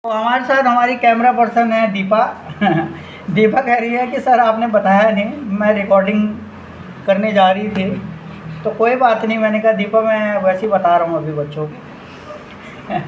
तो हमारे साथ हमारी कैमरा पर्सन है दीपा। दीपा कह रही है कि सर आपने बताया नहीं, मैं रिकॉर्डिंग करने जा रही थी। तो कोई बात नहीं, मैंने कहा दीपा मैं वैसे ही बता रहा हूँ अभी बच्चों को।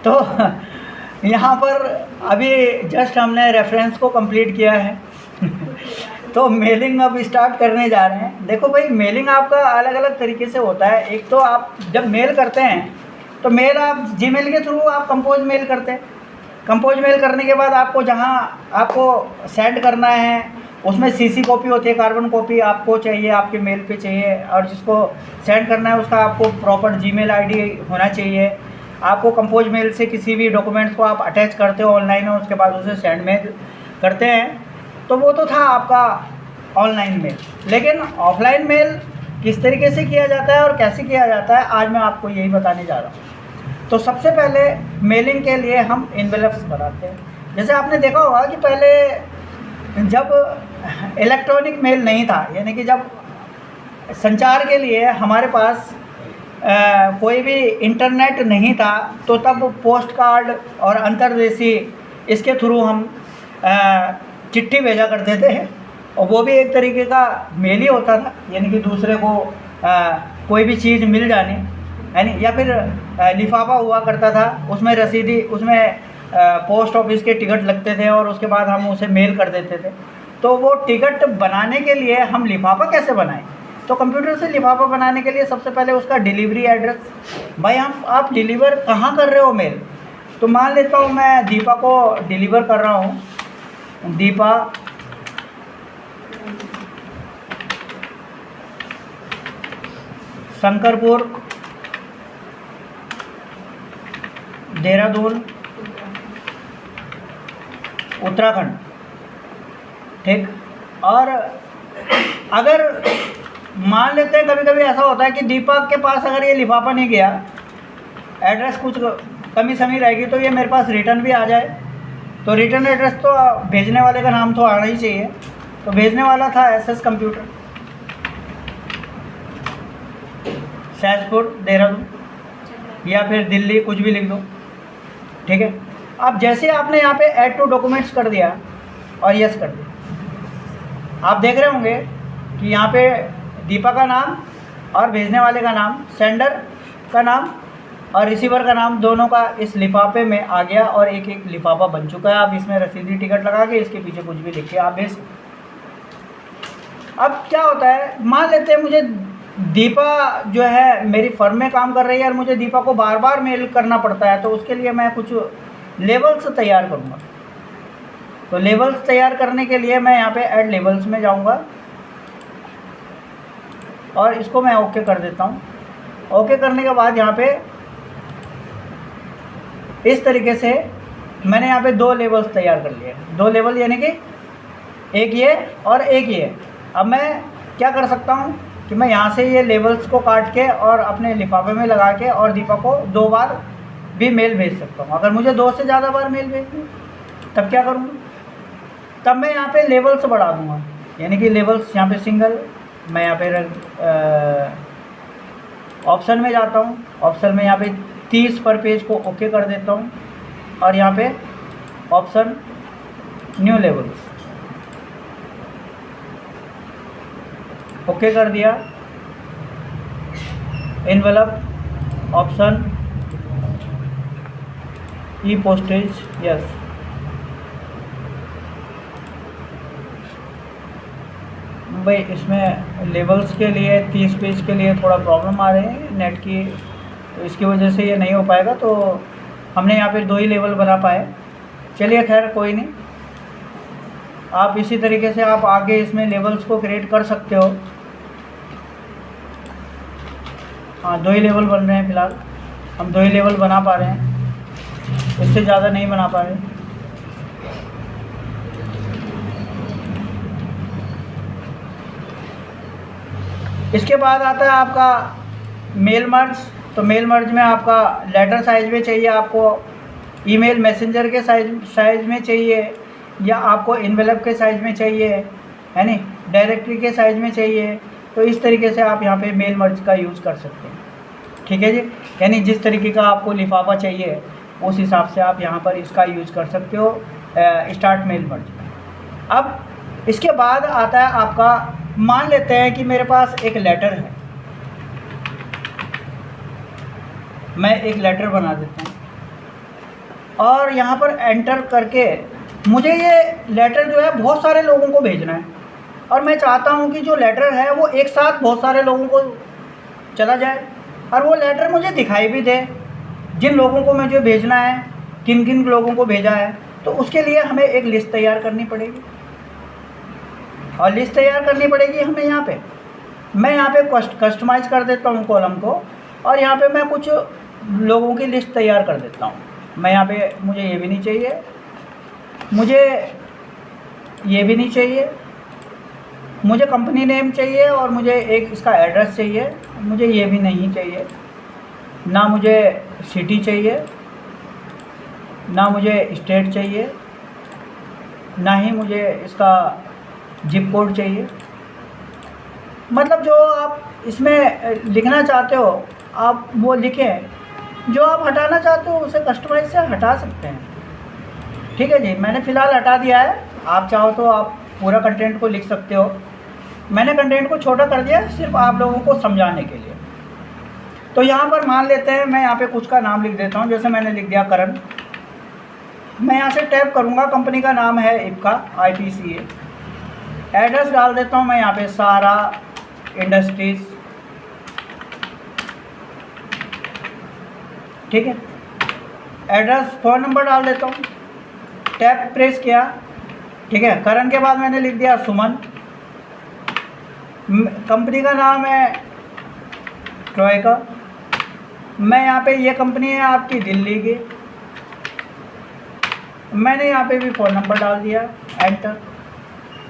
तो यहाँ पर अभी जस्ट हमने रेफरेंस को कंप्लीट किया है। तो मेलिंग अब स्टार्ट करने जा रहे हैं। देखो भाई, मेलिंग आपका अलग अलग तरीके से होता है। एक तो आप जब मेल करते हैं तो मेल आप जीमेल के थ्रू आप कंपोज मेल करते हैं। कंपोज मेल करने के बाद आपको जहाँ आपको सेंड करना है उसमें सीसी कॉपी होती है, कार्बन कॉपी आपको चाहिए, आपके मेल पे चाहिए। और जिसको सेंड करना है उसका आपको प्रॉपर जीमेल आईडी होना चाहिए। आपको कंपोज मेल से किसी भी डॉक्यूमेंट्स को आप अटैच करते हो ऑनलाइन और उसके बाद उसे सेंड मेल करते हैं। तो वो तो था आपका ऑनलाइन मेल। लेकिन ऑफलाइन मेल किस तरीके से किया जाता है और कैसे किया जाता है, आज मैं आपको यही बताने जा रहा हूँ। तो सबसे पहले मेलिंग के लिए हम इन्वेलप्स बनाते हैं। जैसे आपने देखा होगा कि पहले जब इलेक्ट्रॉनिक मेल नहीं था, यानी कि जब संचार के लिए हमारे पास कोई भी इंटरनेट नहीं था, तो तब पोस्ट कार्ड और अंतर्देशीय इसके थ्रू हम चिट्ठी भेजा करते थे। और वो भी एक तरीके का मेल ही होता था, यानी कि दूसरे को कोई भी चीज़ मिल जानी है नहीं। या फिर लिफाफा हुआ करता था, उसमें रसीदी, उसमें पोस्ट ऑफिस के टिकट लगते थे और उसके बाद हम उसे मेल कर देते थे। तो वो टिकट बनाने के लिए हम लिफाफा कैसे बनाएं? तो कंप्यूटर से लिफाफा बनाने के लिए सबसे पहले उसका डिलीवरी एड्रेस, भाई आप डिलीवर कहाँ कर रहे हो मेल। तो मान लेता हूँ मैं दीपा को डिलीवर कर रहा हूँ, दीपा शंकरपुर देहरादून उत्तराखंड, ठीक। और अगर मान लेते हैं कभी कभी ऐसा होता है कि दीपक के पास अगर ये लिफाफा नहीं गया, एड्रेस कुछ कमी समी रहेगी, तो ये मेरे पास रिटर्न भी आ जाए। तो रिटर्न एड्रेस तो भेजने वाले का नाम तो आना ही चाहिए। तो भेजने वाला था एसएस कंप्यूटर, सहसपुर देहरादून, या फिर दिल्ली, कुछ भी लिख दो, ठीक है। अब जैसे आपने यहाँ पे ऐड टू डॉक्यूमेंट्स कर दिया और यस कर दिया, आप देख रहे होंगे कि यहाँ पे दीपा का नाम और भेजने वाले का नाम, सेंडर का नाम और रिसीवर का नाम, दोनों का इस लिफाफे में आ गया और एक एक लिफाफा बन चुका है। आप इसमें रसीदी टिकट लगा के इसके पीछे कुछ भी लिख के आप भेज। अब क्या होता है, मान लेते हैं मुझे दीपा जो है मेरी फर्म में काम कर रही है और मुझे दीपा को बार बार मेल करना पड़ता है, तो उसके लिए मैं कुछ लेवल्स तैयार करूँगा। तो लेवल्स तैयार करने के लिए मैं यहाँ पे ऐड लेवल्स में जाऊँगा और इसको मैं ओके कर देता हूँ। ओके करने के बाद यहाँ पे इस तरीके से मैंने यहाँ पे दो लेवल्स तैयार कर लिए। दो लेवल यानी कि एक ये और एक ये। अब मैं क्या कर सकता हूँ कि मैं यहाँ से ये लेवल्स को काट के और अपने लिफाफे में लगा के और दीपा को 2 बार भी मेल भेज सकता हूँ। अगर मुझे 2 से ज़्यादा बार मेल भेजनी तब क्या करूँगा, तब मैं यहाँ पे लेवल्स बढ़ा दूँगा। यानी कि लेवल्स यहाँ पे सिंगल, मैं यहाँ पे ऑप्शन में जाता हूँ, ऑप्शन में यहाँ पे 30 पर पेज को ओके कर देता हूँ और यहाँ पे ऑप्शन न्यू लेवल्स ओके कर दिया। Envelope option E postage yes. भाई इसमें लेवल्स के लिए 30 पेज के लिए थोड़ा प्रॉब्लम आ रही है नेट की, तो इसकी वजह से ये नहीं हो पाएगा। तो हमने यहाँ पे 2 ही लेवल बना पाए। चलिए खैर कोई नहीं, आप इसी तरीके से आप आगे इसमें लेवल्स को क्रिएट कर सकते हो। हाँ, 2 ही लेवल बन रहे हैं फ़िलहाल, हम 2 ही लेवल बना पा रहे हैं, इससे ज़्यादा नहीं बना पा रहे। इसके बाद आता है आपका मेल मर्ज। तो मेल मर्ज में आपका लेटर साइज में चाहिए, आपको ईमेल मैसेंजर के साइज में चाहिए, या आपको इन्वेलप के साइज़ में चाहिए, है नी, डायरेक्टरी के साइज़ में चाहिए। तो इस तरीके से आप यहाँ पे मेल मर्ज का यूज़ कर सकते हैं, ठीक है जी। यानी जिस तरीके का आपको लिफाफा चाहिए उस हिसाब से आप यहाँ पर इसका यूज़ कर सकते हो, स्टार्ट मेल मर्ज। अब इसके बाद आता है आपका, मान लेते हैं कि मेरे पास एक लेटर है, मैं एक लेटर बना देता हूँ और यहाँ पर एंटर करके मुझे ये लेटर जो है बहुत सारे लोगों को भेजना है, और मैं चाहता हूँ कि जो लेटर है वो एक साथ बहुत सारे लोगों को चला जाए, और वो लेटर मुझे दिखाई भी दे जिन लोगों को मुझे भेजना है, किन किन लोगों को भेजा है। तो उसके लिए हमें एक लिस्ट तैयार करनी पड़ेगी, और लिस्ट तैयार करनी पड़ेगी हमें यहाँ पे। मैं यहाँ पे कस्टमाइज़ कर देता हूँ कॉलम को, और यहाँ पे मैं कुछ लोगों की लिस्ट तैयार कर देता हूँ। मैं यहाँ पे, मुझे ये भी नहीं चाहिए, मुझे ये भी नहीं चाहिए, मुझे कंपनी नेम चाहिए, और मुझे एक इसका एड्रेस चाहिए, मुझे ये भी नहीं चाहिए, ना मुझे सिटी चाहिए, ना मुझे स्टेट चाहिए, ना ही मुझे इसका जिप कोड चाहिए। मतलब जो आप इसमें लिखना चाहते हो आप वो लिखें, जो आप हटाना चाहते हो उसे कस्टमाइज से हटा सकते हैं। ठीक है जी, मैंने फ़िलहाल हटा दिया है। आप चाहो तो आप पूरा कंटेंट को लिख सकते हो, मैंने कंटेंट को छोटा कर दिया सिर्फ आप लोगों को समझाने के लिए। तो यहाँ पर मान लेते हैं, मैं यहाँ पे कुछ का नाम लिख देता हूँ, जैसे मैंने लिख दिया करण। मैं यहाँ से टैप करूँगा, कंपनी का नाम है इप्का IPCA। एड्रेस डाल देता हूँ मैं यहाँ पे सहारा इंडस्ट्रीज़। ठीक है, एड्रेस, फ़ोन नंबर डाल देता हूँ, टैप प्रेस किया। ठीक है, करण के बाद मैंने लिख दिया सुमन। कंपनी का नाम है ट्रोइका। मैं यहाँ पे, ये कंपनी है आपकी दिल्ली की, मैंने यहाँ पे भी फ़ोन नंबर डाल दिया, एंटर।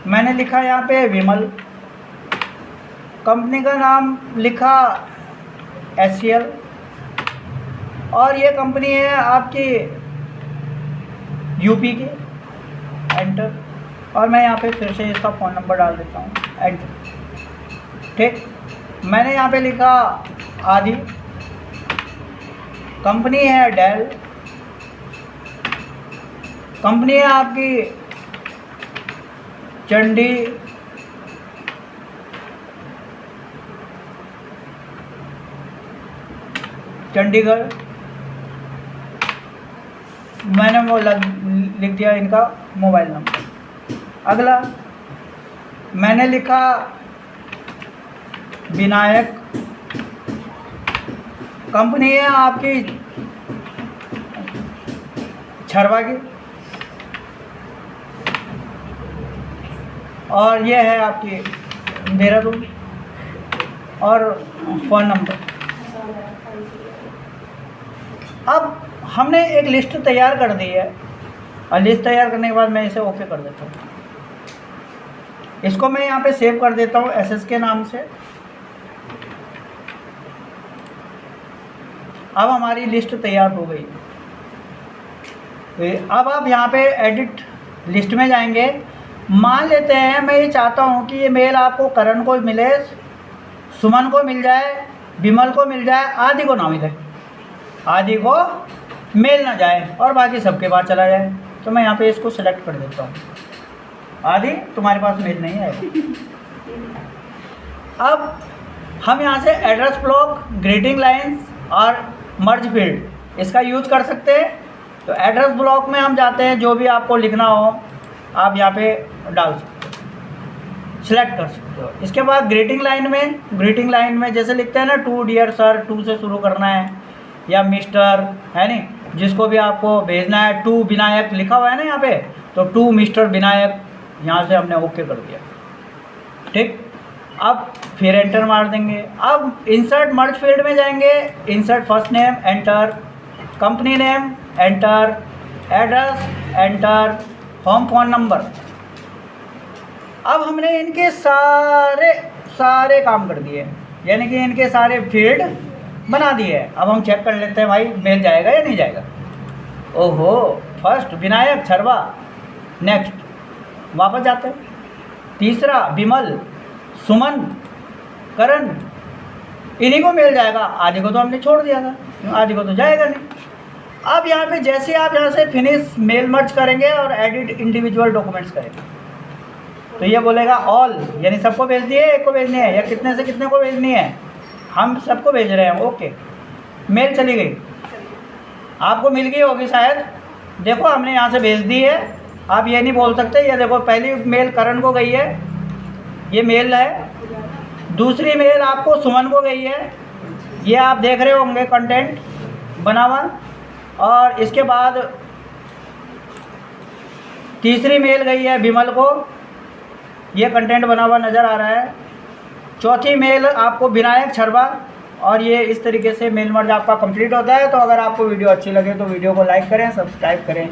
मैंने लिखा यहाँ पे विमल, कंपनी का नाम लिखा HCL, और ये कंपनी है आपकी यूपी की, एंटर। और मैं यहाँ पे फिर से इसका फ़ोन नंबर डाल देता हूँ, एंटर। ठीक, मैंने यहाँ पे लिखा आदि, कंपनी है डेल, कंपनी है आपकी चंडीगढ़। मैंने वो लिख दिया इनका मोबाइल नंबर। अगला मैंने लिखा विनायक, कंपनी है आपकी छरवा की, और ये है आपकी देहरादून, और फ़ोन नंबर। अब हमने एक लिस्ट तैयार कर दी है, और लिस्ट तैयार करने के बाद मैं इसे ओके कर देता हूँ। इसको मैं यहाँ पे सेव कर देता हूँ SS के नाम से। अब हमारी लिस्ट तैयार हो गई। अब आप यहाँ पे एडिट लिस्ट में जाएंगे। मान लेते हैं मैं ये चाहता हूँ कि ये मेल आपको करण को मिले, सुमन को मिल जाए, विमल को मिल जाए, आदि को ना मिले, आदि को मेल ना जाए और बाकी सबके पास चला जाए। तो मैं यहाँ पे इसको सेलेक्ट कर देता हूँ, आदि तुम्हारे पास मेल नहीं आएगा। अब हम यहाँ से एड्रेस ब्लॉक, ग्रीटिंग लाइंस और मर्ज फील्ड इसका यूज कर सकते हैं। तो एड्रेस ब्लॉक में हम जाते हैं, जो भी आपको लिखना हो आप यहाँ पे डाल सकते हो, सिलेक्ट कर सकते हो। इसके बाद ग्रीटिंग लाइन में जैसे लिखते हैं ना, टू डियर सर, टू से शुरू करना है, या मिस्टर, है नहीं, जिसको भी आपको भेजना है। टू विनायक लिखा हुआ है ना यहाँ पे, तो टू मिस्टर विनायक, यहाँ से हमने ओके कर दिया। ठीक, अब फिर एंटर मार देंगे। अब इंसर्ट मर्ज फील्ड में जाएंगे, insert first name, enter, company name, enter, address, enter, home phone number. अब हमने इनके सारे काम कर दिए, यानी कि इनके सारे फील्ड बना दिए। अब हम चेक कर लेते हैं भाई मेल जाएगा या नहीं जाएगा। ओहो, फर्स्ट विनायक छरवा, नेक्स्ट, वापस जाते हैं। तीसरा विमल, सुमन, करण, इन्हीं को मिल जाएगा, आदि को तो हमने छोड़ दिया था, आदि को तो जाएगा नहीं। अब यहाँ पे जैसे आप यहाँ से फिनिश मेल मर्ज करेंगे और एडिट इंडिविजुअल डॉक्यूमेंट्स करेंगे तो ये बोलेगा ऑल, यानी सबको भेज दिए, एक को भेजनी है या कितने से कितने को भेजनी है, हम सबको भेज रहे हैं। ओके, मेल चली गई, आपको मिल गई होगी शायद। देखो हमने यहाँ से भेज दी है। आप ये नहीं बोल सकते, ये देखो पहली मेल करण को गई है, ये मेल है। दूसरी मेल आपको सुमन को गई है, ये आप देख रहे होंगे कंटेंट बना हुआ। और इसके बाद तीसरी मेल गई है विमल को, ये कंटेंट बना हुआ नज़र आ रहा है। चौथी मेल आपको विनायक छरबा, और ये इस तरीके से मेल मर्ज आपका कंप्लीट होता है। तो अगर आपको वीडियो अच्छी लगे तो वीडियो को लाइक करें, सब्सक्राइब करें।